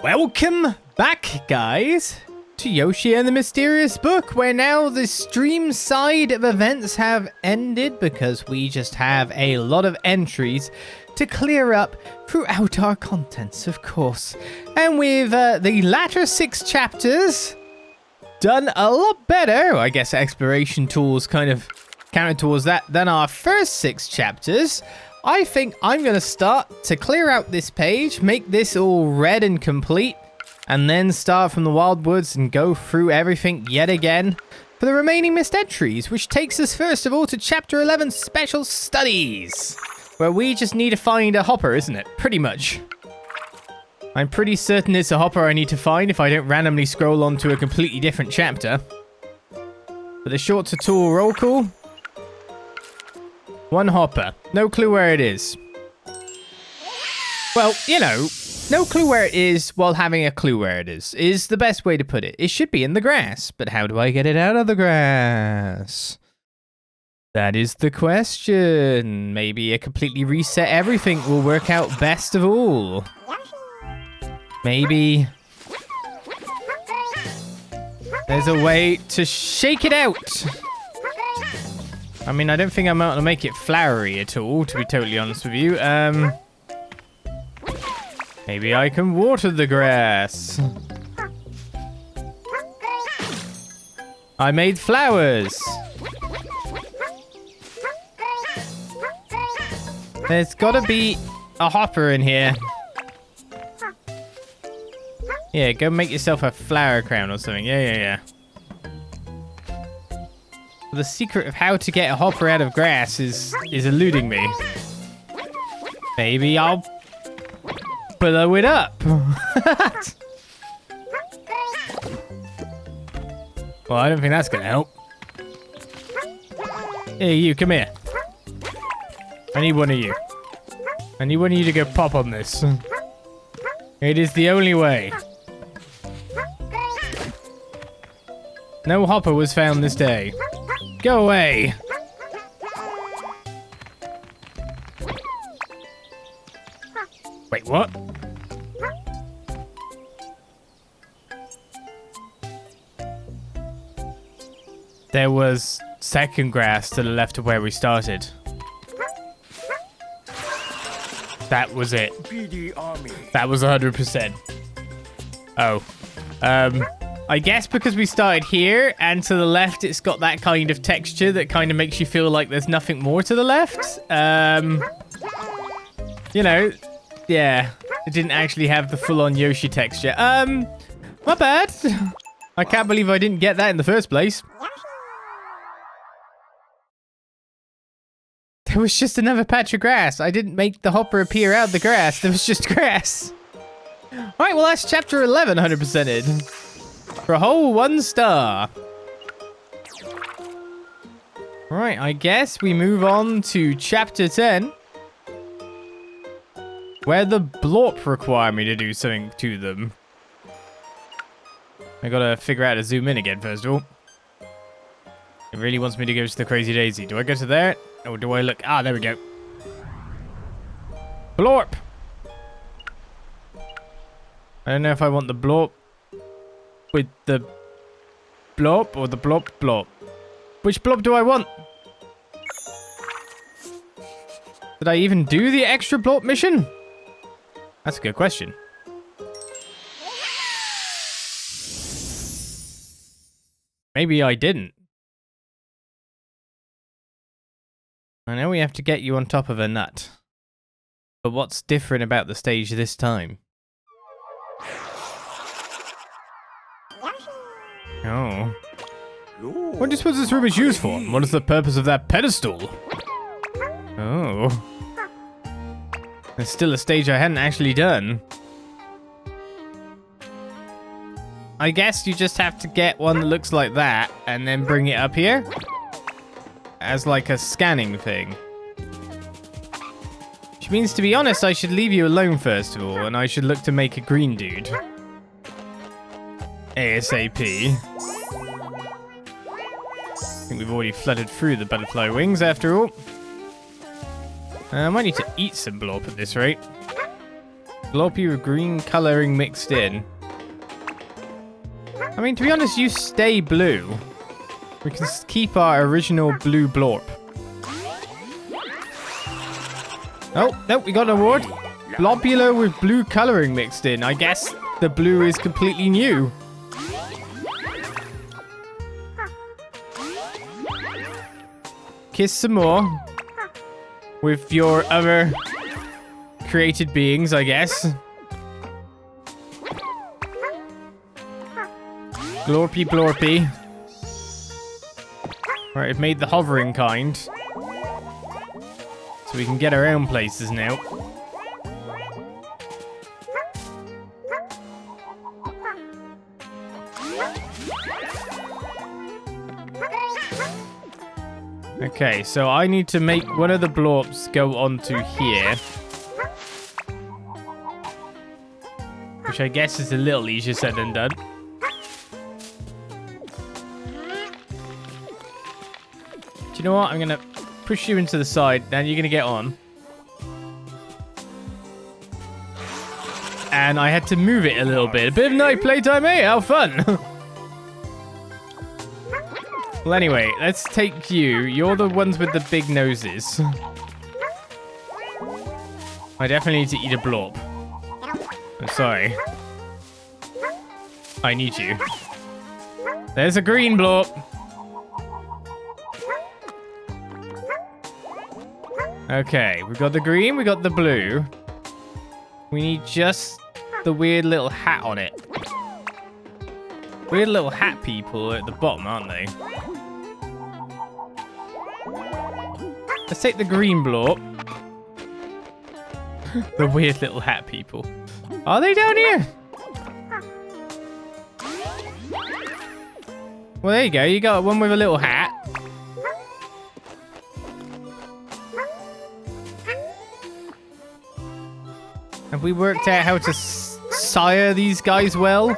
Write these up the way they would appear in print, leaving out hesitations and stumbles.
Welcome back, guys, to Yoshi and the Mysterious Book, where now the stream side of events have ended because we just have a lot of entries to clear up throughout our contents, of course. And with the latter 6 chapters done a lot better, I guess exploration tools kind of counted towards that, than our first 6 chapters, I think I'm going to start to clear out this page, make this all red and complete, and then start from the Wild Woods and go through everything yet again for the remaining missed entries, which takes us first of all to Chapter 11, Special Studies, where we just need to find a hopper, isn't it? Pretty much. I'm pretty certain it's a hopper I need to find if I don't randomly scroll on to a completely different chapter. For the short tutorial roll call, 1 hopper. No clue where it is. Well, you know, no clue where it is while having a clue where it is the best way to put it. It should be in the grass, but how do I get it out of the grass? That is the question. Maybe a completely reset everything will work out best of all. Maybe there's a way to shake it out. I mean, I don't think I'm able to make it flowery at all, to be totally honest with you. Maybe I can water the grass. I made flowers. There's gotta be a hopper in here. Yeah, go make yourself a flower crown or something. Yeah. The secret of how to get a hopper out of grass is eluding me. Maybe I'll blow it up. Well, I don't think that's gonna help. Hey, you, come here. I need one of you. I need one of you to go pop on this. It is the only way. No hopper was found this day. Go away. Wait, what? There was second grass to the left of where we started. That was it. That was 100%. Oh. I guess because we started here, and to the left it's got that kind of texture that kind of makes you feel like there's nothing more to the left. You know, yeah. It didn't actually have the full-on Yoshi texture. My bad. I can't believe I didn't get that in the first place. There was just another patch of grass. I didn't make the hopper appear out of the grass. There was just grass. Alright, well that's chapter 11 100%ed. For a whole 1 star. Right, I guess we move on to chapter 10. Where the Blorp require me to do something to them. I gotta figure out how to zoom in again first of all. It really wants me to go to the Crazy Daisy. Do I go to there? Or do I look? Ah, there we go. Blorp! I don't know if I want the Blorp with the Blorp or the Blorp. Which Blorp do I want? Did I even do the extra Blorp mission? That's a good question. Maybe I didn't. I know we have to get you on top of a nut. But what's different about the stage this time? Oh. What do you suppose this room is used for? What is the purpose of that pedestal? Oh. There's still a stage I hadn't actually done. I guess you just have to get one that looks like that and then bring it up here as like a scanning thing. Which means, to be honest, I should leave you alone first of all, and I should look to make a green dude. ASAP. I think we've already flooded through the butterfly wings after all. I might need to eat some Blorp at this rate. Blorpy with green coloring mixed in. I mean, to be honest, you stay blue. We can keep our original blue Blorp. Oh, no, we got an award. Blobular with blue coloring mixed in. I guess the blue is completely new. Kiss some more. With your other created beings, I guess. Blorpy, Blorpy. Right, I've made the hovering kind. So we can get around places now. Okay, so I need to make one of the Blorps go onto here. Which I guess is a little easier said than done. Do you know what? I'm going to push you into the side. Now you're going to get on. And I had to move it a little bit. A bit of night playtime, eh? How fun! Well, anyway, let's take you. You're the ones with the big noses. I definitely need to eat a Blorp. I'm sorry. I need you. There's a green Blorp. Okay, we got the green, we got the blue. We need just the weird little hat on it. Weird little hat people at the bottom, aren't they? Let's take the green Blorp. The weird little hat people. Are they down here? Well, there you go. You got one with a little hat. Have we worked out how to sire these guys well?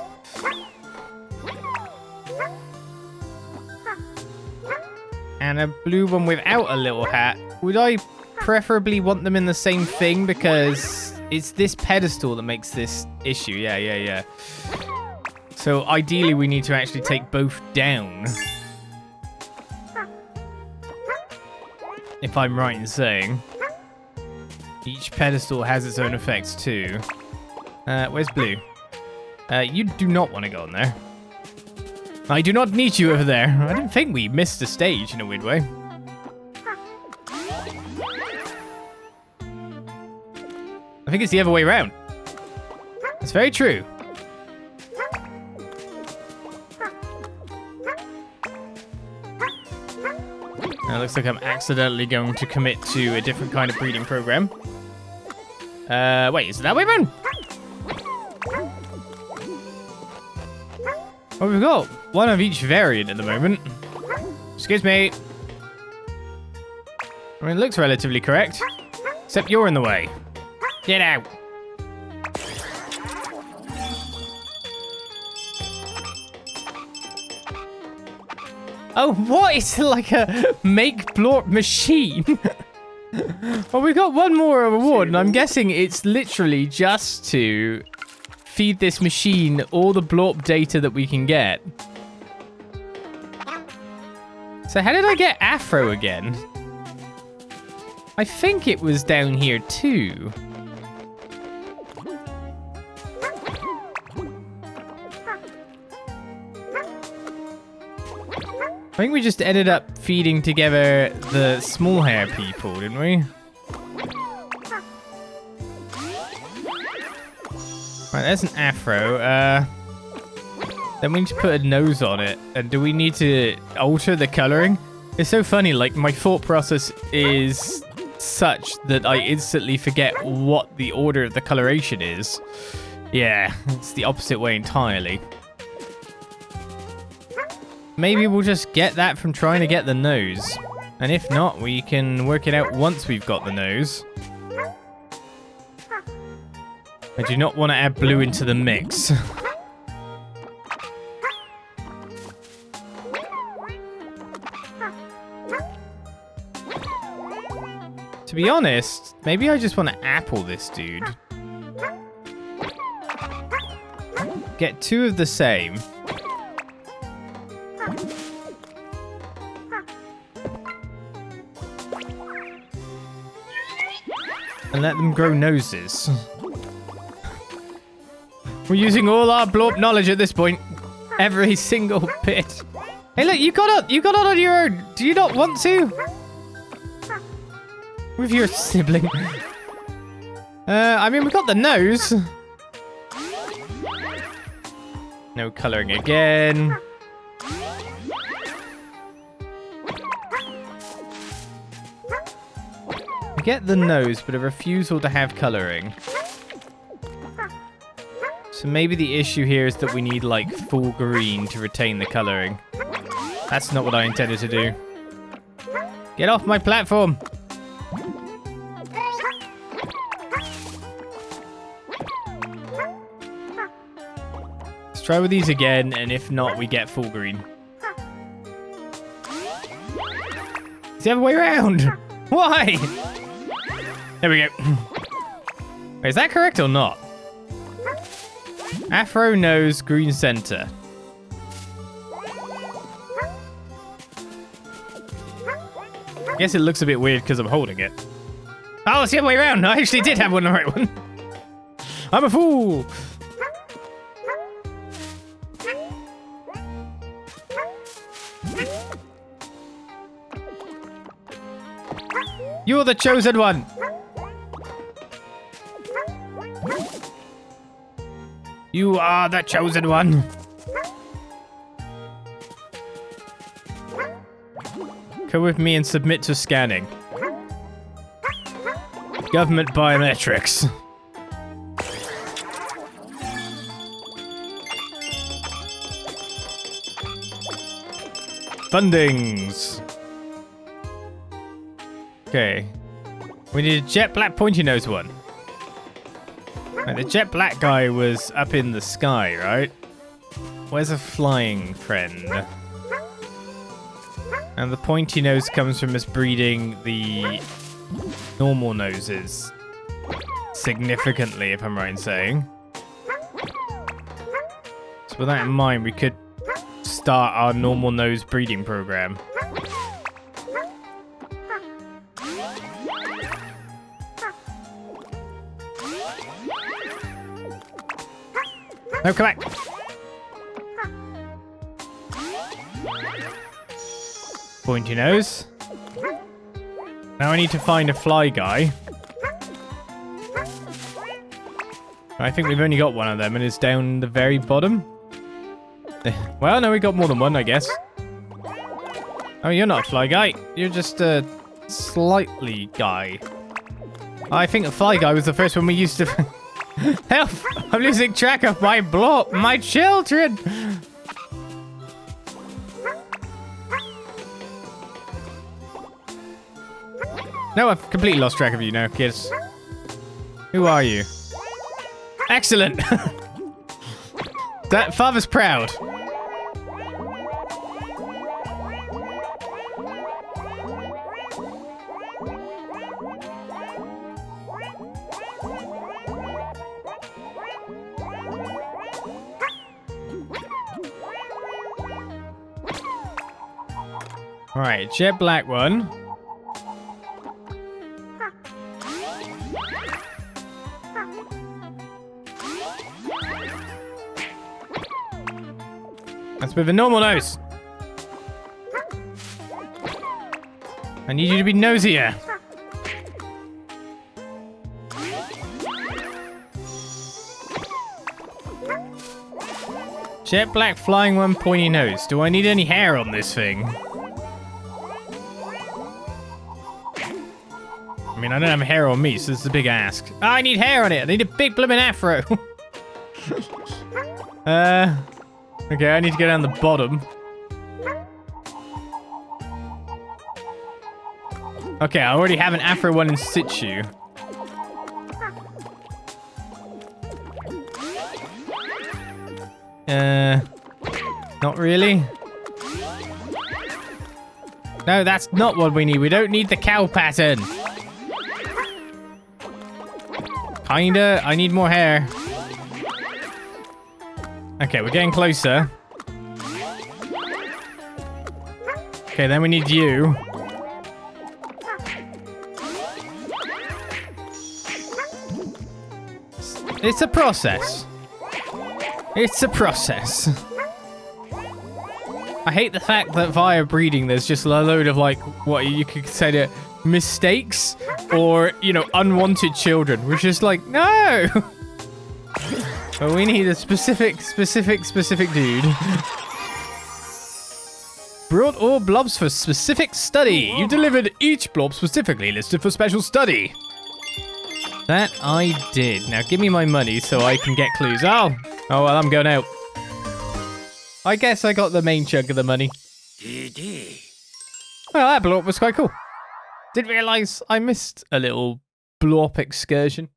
And a blue one without a little hat. Would I preferably want them in the same thing? Because it's this pedestal that makes this issue. Yeah. So ideally we need to actually take both down. If I'm right in saying. Each pedestal has its own effects too. Where's blue? You do not want to go on there. I do not need you over there. I didn't think we missed a stage in a weird way. I think it's the other way around. That's very true. Now it looks like I'm accidentally going to commit to a different kind of breeding program. Wait, is it that way around? Well, we've got one of each variant at the moment. Excuse me. I mean, it looks relatively correct. Except you're in the way. Get out. Oh, what? It's like a make Blorp machine. Well, we got one more reward, and I'm guessing it's literally just to feed this machine all the Blorp data that we can get. So how did I get Afro again? I think it was down here too. I think we just ended up feeding together the small hair people, didn't we? Right, there's an afro. Then we need to put a nose on it. And do we need to alter the coloring? It's so funny, like my thought process is such that I instantly forget what the order of the coloration is. Yeah, it's the opposite way entirely. Maybe we'll just get that from trying to get the nose. And if not, we can work it out once we've got the nose. I do not want to add blue into the mix. To be honest, maybe I just want to apple this dude. get 2 of the same. And let them grow noses. We're using all our Blorp knowledge at this point. Every single bit. Hey, look, you got up on your own. Do you not want to? With your sibling. I mean, we got the nose. No coloring again. I get the nose, but a refusal to have coloring. So maybe the issue here is that we need, like, full green to retain the coloring. That's not what I intended to do. Get off my platform! Let's try with these again, and if not, we get full green. It's the other way around! Why? There we go. Wait, is that correct or not? Afro nose, green center. I guess it looks a bit weird because I'm holding it. Oh, it's the other way around. I actually did have the right one. I'm a fool. You're the chosen one. You are the chosen one. Come with me and submit to scanning. Government biometrics. Fundings. Okay. We need a jet black pointy nose one. Right, the jet black guy was up in the sky, right? Where's a flying friend? And the pointy nose comes from us breeding the normal noses significantly, if I'm right in saying. So with that in mind, we could start our normal nose breeding program. No, come back. Pointy nose. Now I need to find a fly guy. I think we've only got one of them and it's down the very bottom. Well, no, we got more than one, I guess. Oh, you're not a fly guy. You're just a slightly guy. I think the fly guy was the first one we used to... Help! I'm losing track of my Blorp, my children! No, I've completely lost track of you now, kids. Who are you? Excellent! That father's proud. Alright, jet black one. That's with a normal nose. I need you to be nosier. Jet black flying one pointy nose. Do I need any hair on this thing? I mean, I don't have hair on me, so this is a big ask. Oh, I need hair on it. I need a big blooming afro. Okay, I need to go down the bottom. Okay, I already have an afro one in situ. Not really. No, that's not what we need. We don't need the cow pattern. Kinda. I need more hair. Okay, we're getting closer. Okay, then we need you. It's a process. It's a process. I hate the fact that via breeding there's just a load of, like, what you could consider mistakes or, you know, unwanted children. We're just like, no! But we need a specific dude. Brought all blobs for specific study. You delivered each blob specifically listed for special study. That I did. Now give me my money so I can get clues. Oh, well, I'm going out. I guess I got the main chunk of the money. Well, that Blorp was quite cool. Didn't realize I missed a little Blorp excursion.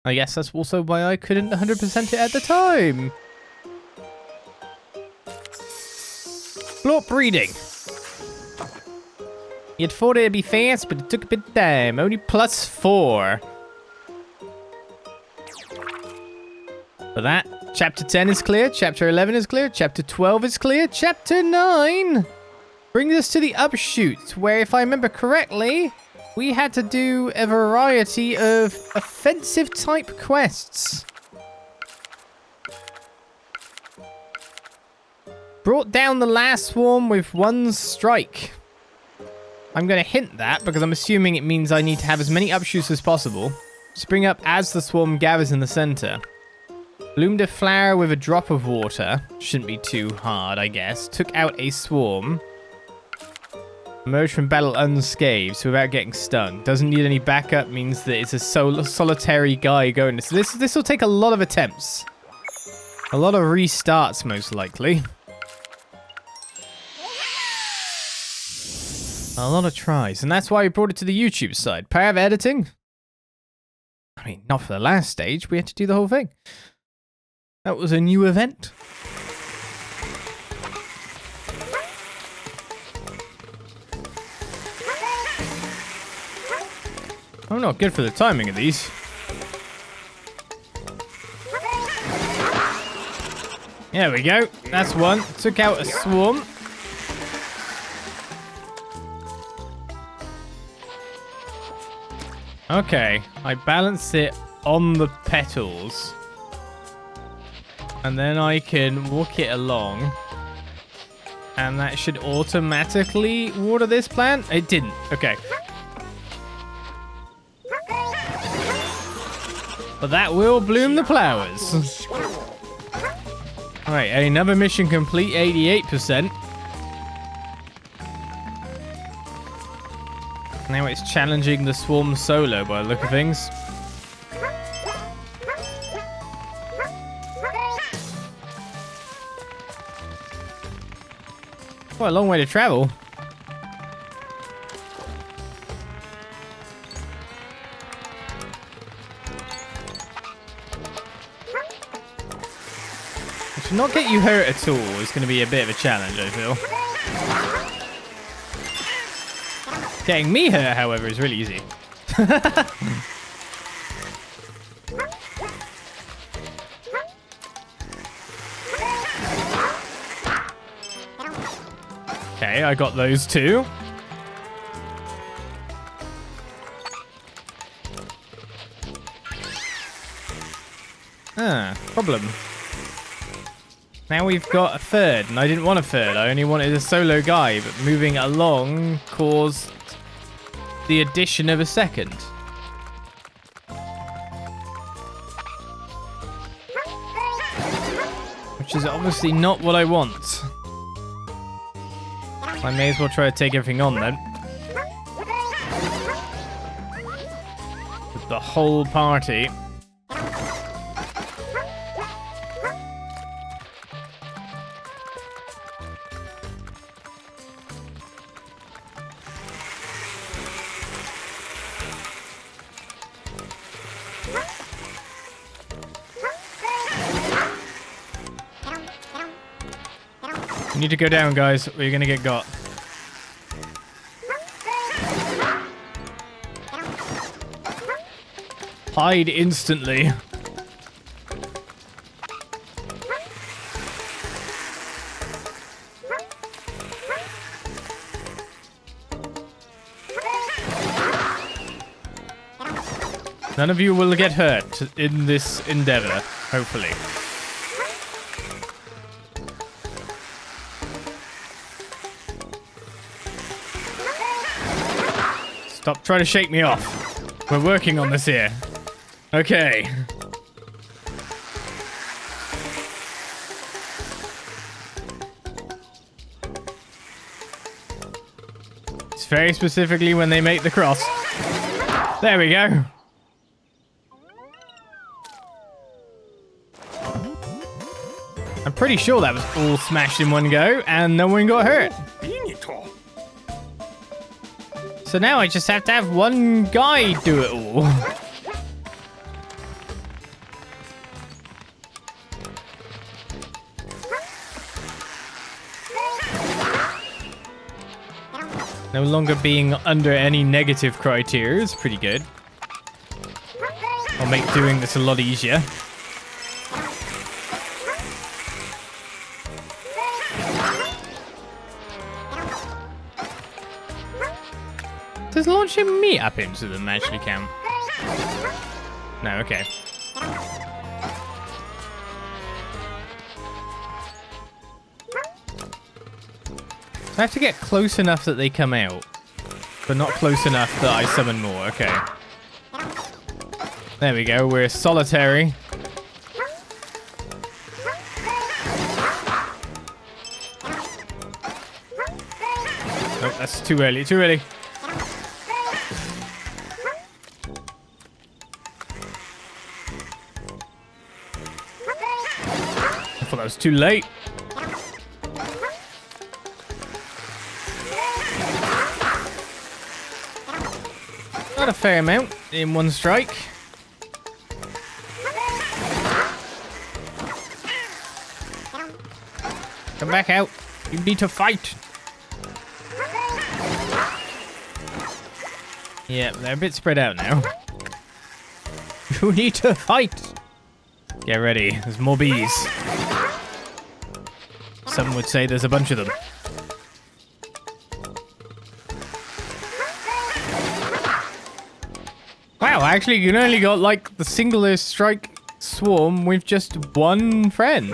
I guess that's also why I couldn't 100% it at the time. Blorp breeding. You'd thought it'd be fast, but it took a bit of time. Only +4. For that, chapter 10 is clear, chapter 11 is clear, chapter 12 is clear, chapter 9 brings us to the Upshoot, where, if I remember correctly, we had to do a variety of offensive-type quests. Brought down the last swarm with 1 strike. I'm going to hint that because I'm assuming it means I need to have as many Upshoots as possible. Spring up as the swarm gathers in the center. Bloomed a flower with a drop of water. Shouldn't be too hard, I guess. Took out a swarm. Emerged from battle unscathed, so without getting stung. Doesn't need any backup, means that it's a solitary guy going. So this will take a lot of attempts. A lot of restarts, most likely. A lot of tries, and that's why we brought it to the YouTube side. Power of editing? I mean, not for the last stage. We had to do the whole thing. That was a new event. I'm not good for the timing of these. There we go. That's one. Took out a swarm. Okay, I balance it on the petals. And then I can walk it along. And that should automatically water this plant? It didn't. Okay. But that will bloom the flowers. Alright, another mission complete, 88%. Now it's challenging the swarm solo by the look of things. Quite a long way to travel. To not get you hurt at all is going to be a bit of a challenge, I feel. Getting me hurt, however, is really easy. Okay, I got those two. Problem. Now we've got a third, and I didn't want a third. I only wanted a solo guy, but moving along caused the addition of a second. Which is obviously not what I want. I may as well try to take everything on then. With the whole party. You need to go down, guys, or you're gonna get got. Hide instantly. None of you will get hurt in this endeavor, hopefully. Stop trying to shake me off. We're working on this here. Okay. It's very specifically when they make the cross. There we go. I'm pretty sure that was all smashed in one go and no one got hurt. So now I just have to have one guy do it all. No longer being under any negative criteria is pretty good. I'll make doing this a lot easier. Does launching me up into them actually count? No, okay. I have to get close enough that they come out, but not close enough that I summon more. Okay. There we go. We're solitary. Nope, that's too early. Too early. I thought that was too late. Not a fair amount in one strike. Come back out. You need to fight. Yeah, they're a bit spread out now. You need to fight. Get ready. There's more bees. Some would say there's a bunch of them. Wow, actually, you only got like the singular strike swarm with just one friend.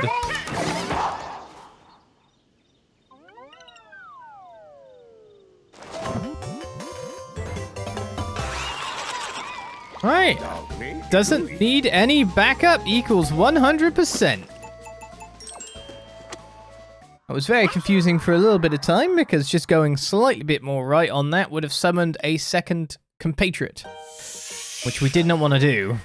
Right. Doesn't need any backup equals 100%. It was very confusing for a little bit of time because just going slightly bit more right on that would have summoned a second compatriot, which we did not want to do.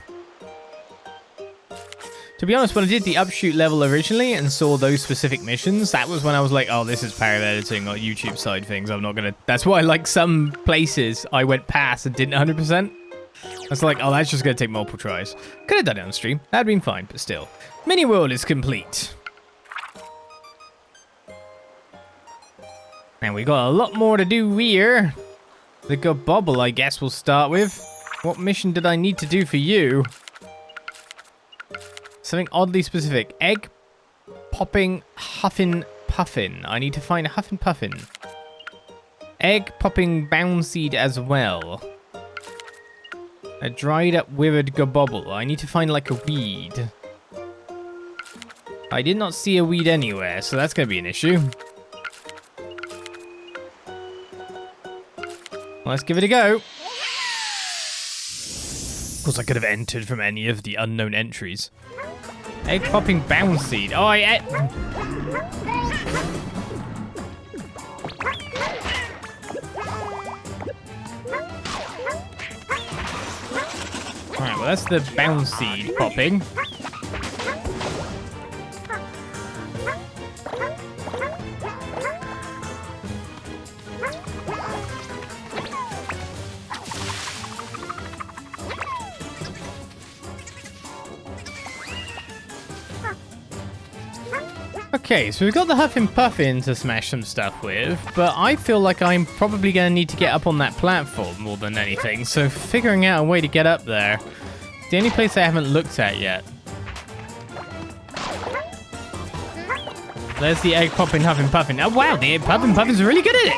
To be honest, when I did the Upshoot level originally and saw those specific missions, that was when I was like, oh, this is parallel editing or YouTube side things. I'm not going to... That's why, like, some places I went past and didn't 100%. I was like, oh, that's just going to take multiple tries. Could have done it on stream. That'd been fine, but still. Mini world is complete. And we got a lot more to do here. The Gobbobble, I guess we'll start with. What mission did I need to do for you? Something oddly specific. Egg popping Huffin Puffin. I need to find a Huffin Puffin. Egg popping Bounseed as well. A dried up withered Gobbobble. I need to find like a weed. I did not see a weed anywhere, so that's going to be an issue. Let's give it a go. Of course, I could have entered from any of the unknown entries. Egg popping Bounseed. Oh, I Alright, well, that's the Bounseed popping. Okay, so we've got the Huffin Puffin to smash some stuff with, but I feel like I'm probably going to need to get up on that platform more than anything, so figuring out a way to get up there. It's the only place I haven't looked at yet. There's the egg popping Huffin Puffin. Oh wow, the egg popping Puffin's really good at it!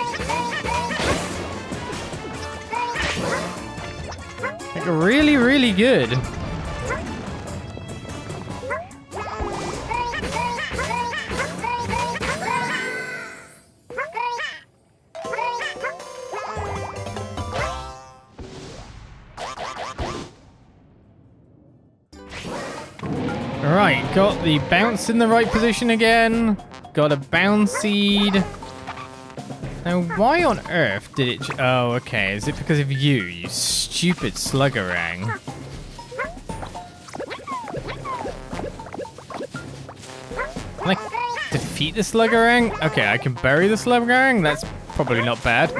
really, really good. Alright, got the bounce in the right position again. Got a Bounseed. Now, why on earth did it... Oh, okay. Is it because of you stupid sluggerang? Can I defeat the sluggerang? Okay, I can bury the sluggerang? That's probably not bad.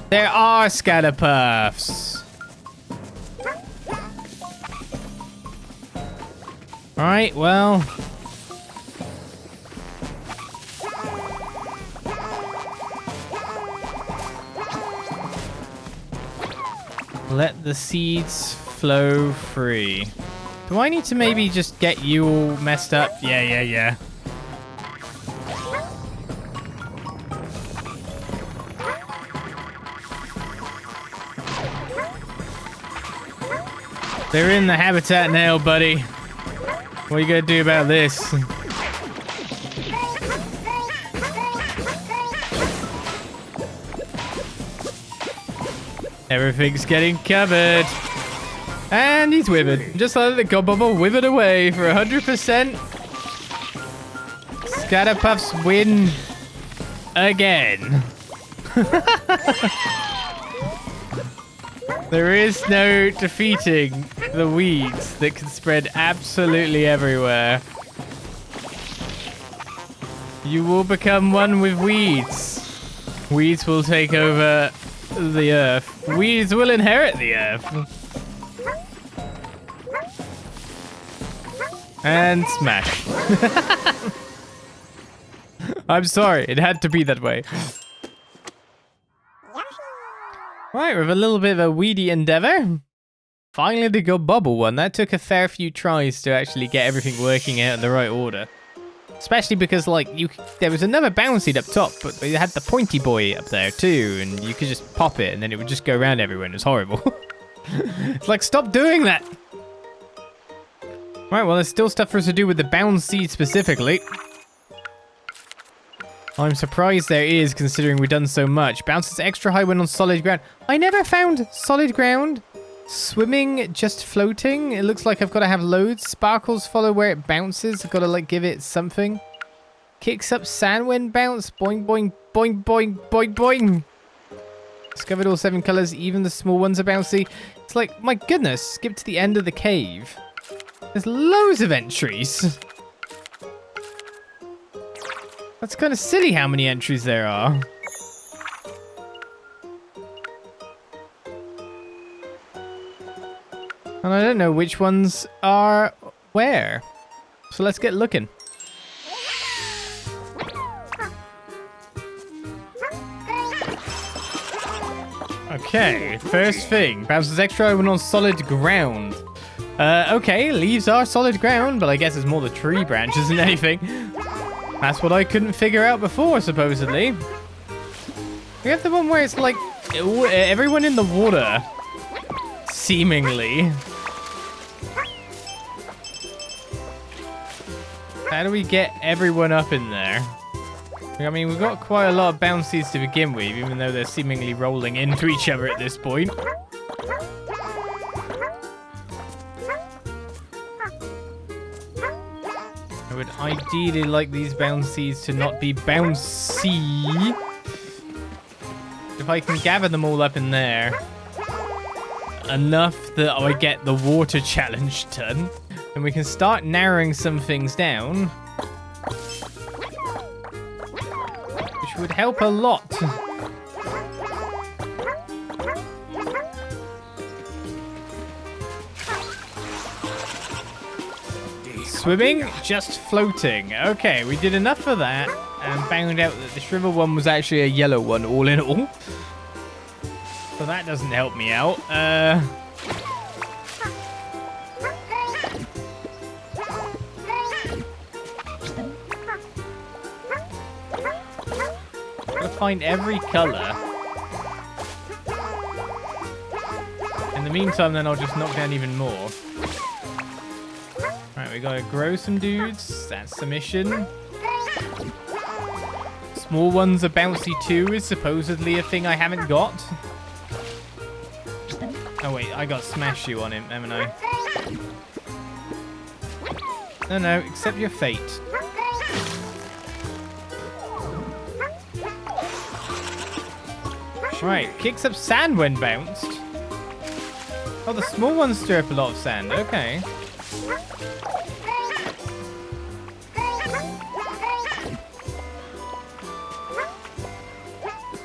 There are scatterpuffs. Alright, well... Let the seeds flow free. Do I need to maybe just get you all messed up? Yeah. They're in the habitat now, buddy. What are you gonna do about this? Everything's getting covered. And he's withered. Just let the Gobbobble withered away for 100%. Scatterpuffs win again. There is no defeating the weeds that can spread absolutely everywhere. You will become one with weeds. Weeds will take over the earth. Weeds will inherit the earth. And smash. I'm sorry, it had to be that way. Right, with a little bit of a weedy endeavor. Finally the Gobbobble one. That took a fair few tries to actually get everything working out in the right order. Especially because, like, there was another Bounseed up top, but it had the pointy boy up there too, and you could just pop it and then it would just go around everywhere and it was horrible. It's like, stop doing that! Right, well, there's still stuff for us to do with the Bounseed specifically. I'm surprised there is, considering we've done so much. Bounces extra high when on solid ground. I never found solid ground. Swimming, just floating. It looks like I've got to have loads. Sparkles follow where it bounces. I've got to, like, give it something. Kicks up sand when bounce. Boing, boing, boing, boing, boing, boing. Discovered all 7 colors. Even the small ones are bouncy. It's like, my goodness. Skip to the end of the cave. There's loads of entries. That's kind of silly how many entries there are. And I don't know which ones are where. So let's get looking. Okay, first thing. Bounces extra when on solid ground. Okay, leaves are solid ground, but I guess it's more the tree branches than anything. That's what I couldn't figure out before, supposedly. We have the one where it's like everyone in the water, seemingly. How do we get everyone up in there? I mean, we've got quite a lot of Bounseeds to begin with, even though they're seemingly rolling into each other at this point. I would ideally like these Bounseeds to not be bouncy. If I can gather them all up in there, enough that I get the water challenge done, and we can start narrowing some things down, which would help a lot. Swimming, just floating. Okay, we did enough of that and found out that the shrivel one was actually a yellow one, all in all. So that doesn't help me out. Gotta find every color. In the meantime, then I'll just knock down even more. Alright, we gotta grow some dudes. That's the mission. Small ones are bouncy too is supposedly a thing I haven't got. Oh wait, I got smash you on him, haven't I? No, accept your fate. Right, kicks up sand when bounced. Oh, the small ones stir up a lot of sand. Okay.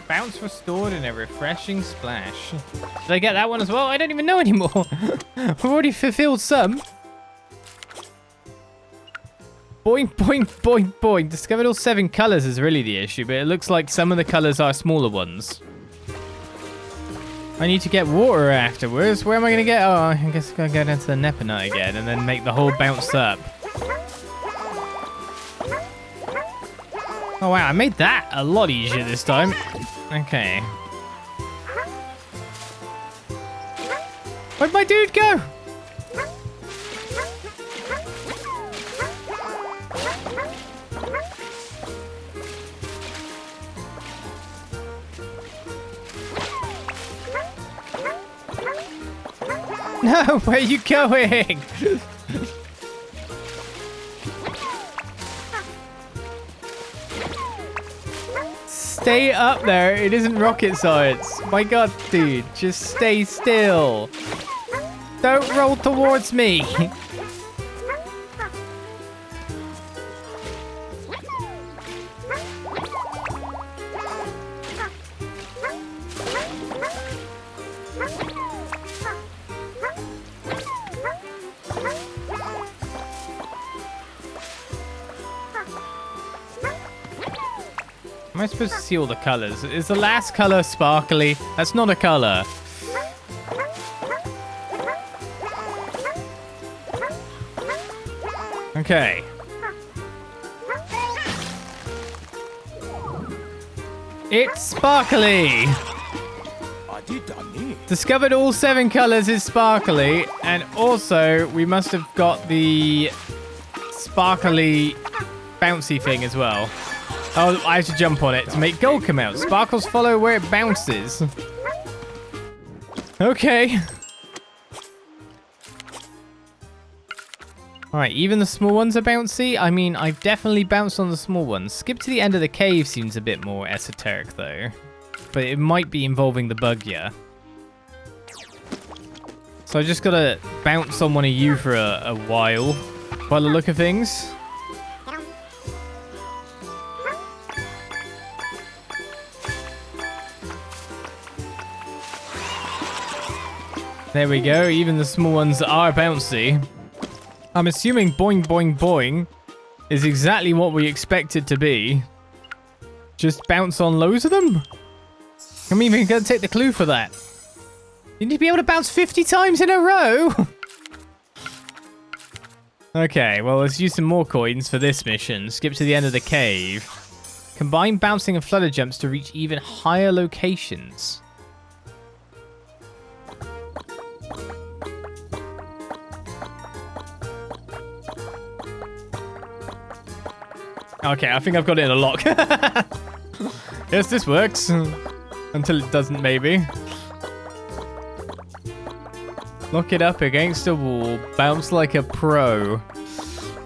Bounce restored in a refreshing splash. Did I get that one as well? I don't even know anymore. I've already fulfilled some. Boing, boing, boing, boing. Discovered all 7 colors is really the issue, but it looks like some of the colors are smaller ones. I need to get water afterwards. Where am I going to get? Oh, I guess I got to go down to the Nepinut again and then make the whole bounce up. Oh, wow. I made that a lot easier this time. Okay. Where'd my dude go? No, where are you going? Stay up there. It isn't rocket science. My god, dude. Just stay still. Don't roll towards me. Am I supposed to see all the colors? Is the last color sparkly? That's not a color. Okay. It's sparkly. Discovered all 7 colors is sparkly, and also we must have got the sparkly bouncy thing as well. Oh, I have to jump on it to make gold come out. Sparkles follow where it bounces. Okay. Alright, even the small ones are bouncy? I mean, I've definitely bounced on the small ones. Skip to the end of the cave seems a bit more esoteric, though. But it might be involving the bugya. So I just gotta bounce on one of you for a while. By the look of things. There we go. Even the small ones are bouncy. I'm assuming boing, boing, boing is exactly what we expect it to be. Just bounce on loads of them? I'm even going to take the clue for that. You need to be able to bounce 50 times in a row. Okay, well, let's use some more coins for this mission. Skip to the end of the cave. Combine bouncing and flutter jumps to reach even higher locations. Okay, I think I've got it in a lock. Yes, this works. Until it doesn't, maybe. Lock it up against a wall. Bounce like a pro.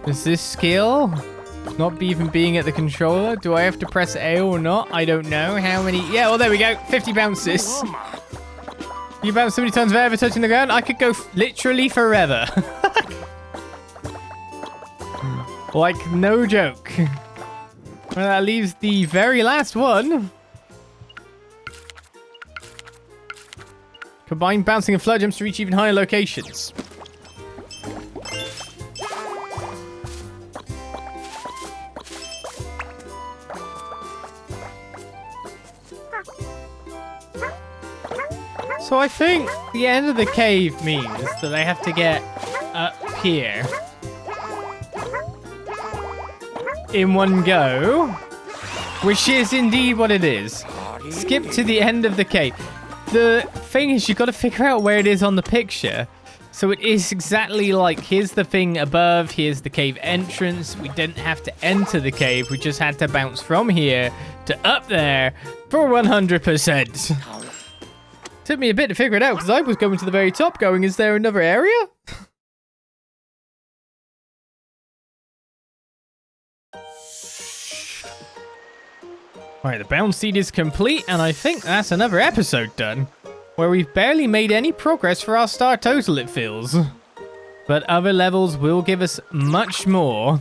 Is this skill? Not even being at the controller? Do I have to press A or not? I don't know. How many? Yeah, well, there we go. 50 bounces. You bounce so many times without ever touching the ground? I could go literally forever. Like, no joke. Well, that leaves the very last one. Combine bouncing and flutter jumps to reach even higher locations. So I think the end of the cave means that I have to get up here in one go, which is indeed what it is. Skip to the end of the cave. The thing is, you got to figure out where it is on the picture. So it is exactly like, here's the thing above, here's the cave entrance. We didn't have to enter the cave. We just had to bounce from here to up there for 100%. Took me a bit to figure it out because I was going to the very top going, is there another area? Alright, the bounce seed is complete, and I think that's another episode done. Where we've barely made any progress for our star total, it feels. But other levels will give us much more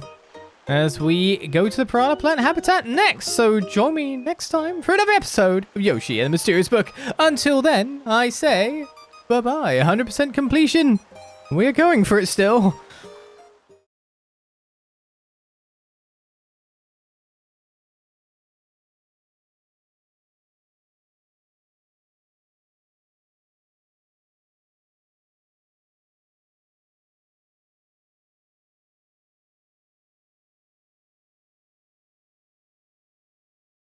as we go to the piranha plant habitat next. So join me next time for another episode of Yoshi and the Mysterious Book. Until then, I say bye-bye. 100% completion. We're going for it still.